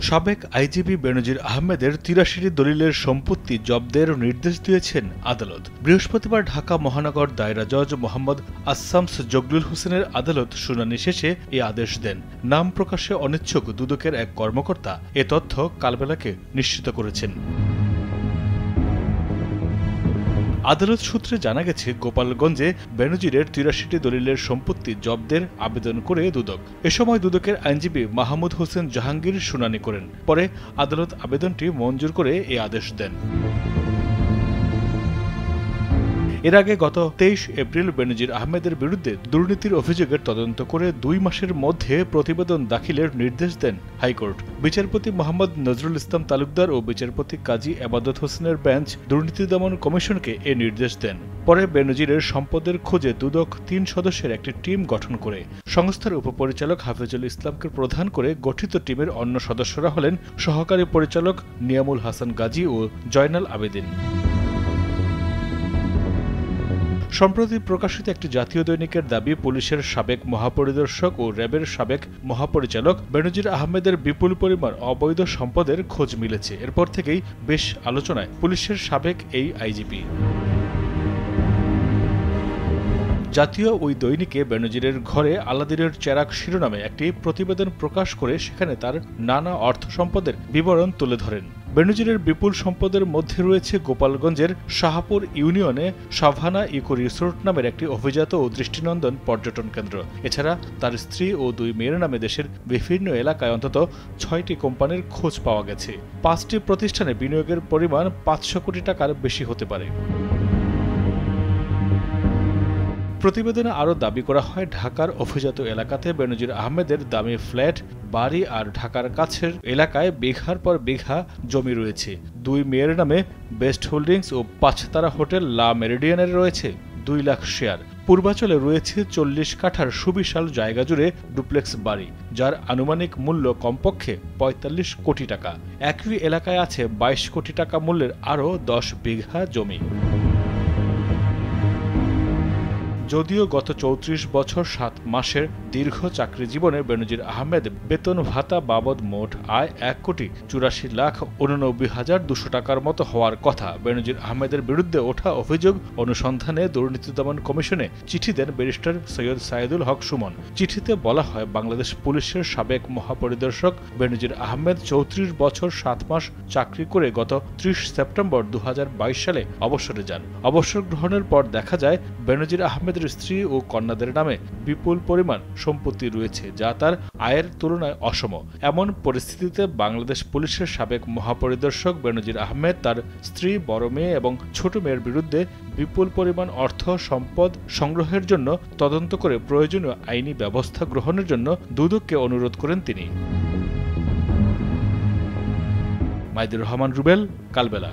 সাবেক আইজিপি বেনজির আহমেদের ৮৩টি দলিলের সম্পত্তি জব্দের নির্দেশ দিয়েছেন আদালত। বৃহস্পতিবার ঢাকা মহানগর দায়রা জজ মোহাম্মদ আসামস জগলুল হোসেনের আদালত শুনানি শেষে এই আদেশ দেন। নাম প্রকাশে অনিচ্ছুক দুদকের এক কর্মকর্তা এ তথ্য কালবেলাকে নিশ্চিত করেছেন। আদালত সূত্রে জানা গেছে, গোপালগঞ্জে বেনজিরের ৮৩টি দলিলের সম্পত্তি জব্দের আবেদন করে দুদক। এ সময় দুদকের আইনজীবী মাহমুদ হোসেন জাহাঙ্গীর শুনানি করেন। পরে আদালত আবেদনটি মঞ্জুর করে এ আদেশ দেন। এর আগে গত ২৩ এপ্রিল বেনজির আহমেদের বিরুদ্ধে দুর্নীতির অভিযোগের তদন্ত করে ২ মাসের মধ্যে প্রতিবেদন দাখিলের নির্দেশ দেন হাইকোর্ট। বিচারপতি মোহাম্মদ নজরুল ইসলাম তালুকদার ও বিচারপতি কাজী এবাদত হোসেনের বেঞ্চ দুর্নীতি দমন কমিশনকে এ নির্দেশ দেন। পরে বেনজিরের সম্পদের খোঁজে দুদক ৩ সদস্যের একটি টিম গঠন করে। সংস্থার উপপরিচালক হাফিজুল ইসলামকে প্রধান করে গঠিত টিমের অন্য সদস্যরা হলেন সহকারী পরিচালক নিয়ামুল হাসান গাজী ও জয়নাল আবেদিন। সম্প্রতি প্রকাশিত একটি জাতীয় দৈনিকের দাবি, পুলিশের সাবেক মহাপরিদর্শক ও র্যাবের সাবেক মহাপরিচালক বেনজির আহমেদের বিপুল পরিমাণ অবৈধ সম্পদের খোঁজ মিলেছে। এরপর থেকেই বেশ আলোচনায় পুলিশের সাবেক এই আইজিপি। জাতীয় ওই দৈনিকে বেনজিরের ঘরে আলাদিনের চেরাগ শিরোনামে একটি প্রতিবেদন প্রকাশ করে সেখানে তার নানা অর্থ সম্পদের বিবরণ তুলে ধরেন। বেনজিরের বিপুল সম্পদের মধ্যে রয়েছে গোপালগঞ্জের শাহপুর ইউনিয়নে সাভানা ইকো রিসোর্ট নামের একটি অভিজাত ও দৃষ্টিনন্দন পর্যটন কেন্দ্র। এছাড়া তার স্ত্রী ও 2 মেয়ের নামে দেশের বিভিন্ন এলাকায় অন্তত 6টি কোম্পানির খোঁজ পাওয়া গেছে। 5টি প্রতিষ্ঠানে বিনিয়োগের পরিমাণ 500 কোটি টাকার বেশি হতে পারে। প্রতিবেদনে আরও দাবি করা হয়, ঢাকার অভিজাত এলাকাতে বেনজির আহমেদের দামি ফ্ল্যাট, বাড়ি আর ঢাকার কাছের এলাকায় বিঘার পর বিঘা জমি রয়েছে। 2 মেয়ের নামে বেস্ট হোল্ডিংস ও 5 তারা হোটেল লা মেরিডিয়ানের রয়েছে 2 লাখ শেয়ার। পূর্বাচলে রয়েছে 40 কাঠার সুবিশাল জায়গা জুড়ে ডুপ্লেক্স বাড়ি, যার আনুমানিক মূল্য কমপক্ষে 45 কোটি টাকা। একই এলাকায় আছে 22 কোটি টাকা মূল্যের আরও 10 বিঘা জমি। যদিও গত 34 বছর 7 মাসের দীর্ঘ চাকরি জীবনে বেনজির আহমেদ বেতন ভাতা বাবদ মোট আয় 1,84,89,200 টাকার মতো হওয়ার কথা। বেনজির আহমেদের বিরুদ্ধে ওঠা অভিযোগ অনুসন্ধানে দুর্নীতি দমন কমিশনে চিঠি দেন ব্যারিস্টার সৈয়দ সাইদুল হক সুমন। চিঠিতে বলা হয়, বাংলাদেশ পুলিশের সাবেক মহাপরিদর্শক বেনজির আহমেদ 34 বছর 7 মাস চাকরি করে গত 30 সেপ্টেম্বর 2022 সালে অবসরে যান। অবসর গ্রহণের পর দেখা যায় বেনজির আহমেদ স্ত্রী ও কন্যাদের নামে বিপুল পরিমাণ সম্পত্তি রয়েছে, যা তার আয়ের তুলনায় অসম। এমন পরিস্থিতিতে বাংলাদেশ পুলিশের সাবেক মহাপরিদর্শক বেনজির আহমেদ তার স্ত্রী, বড় মেয়ে এবং ছোট মেয়ের বিরুদ্ধে বিপুল পরিমাণ অর্থ সম্পদ সংগ্রহের জন্য তদন্ত করে প্রয়োজনীয় আইনি ব্যবস্থা গ্রহণের জন্য দুদককে অনুরোধ করেন তিনি। মাইদুর রহমান রুবেল, কালবেলা।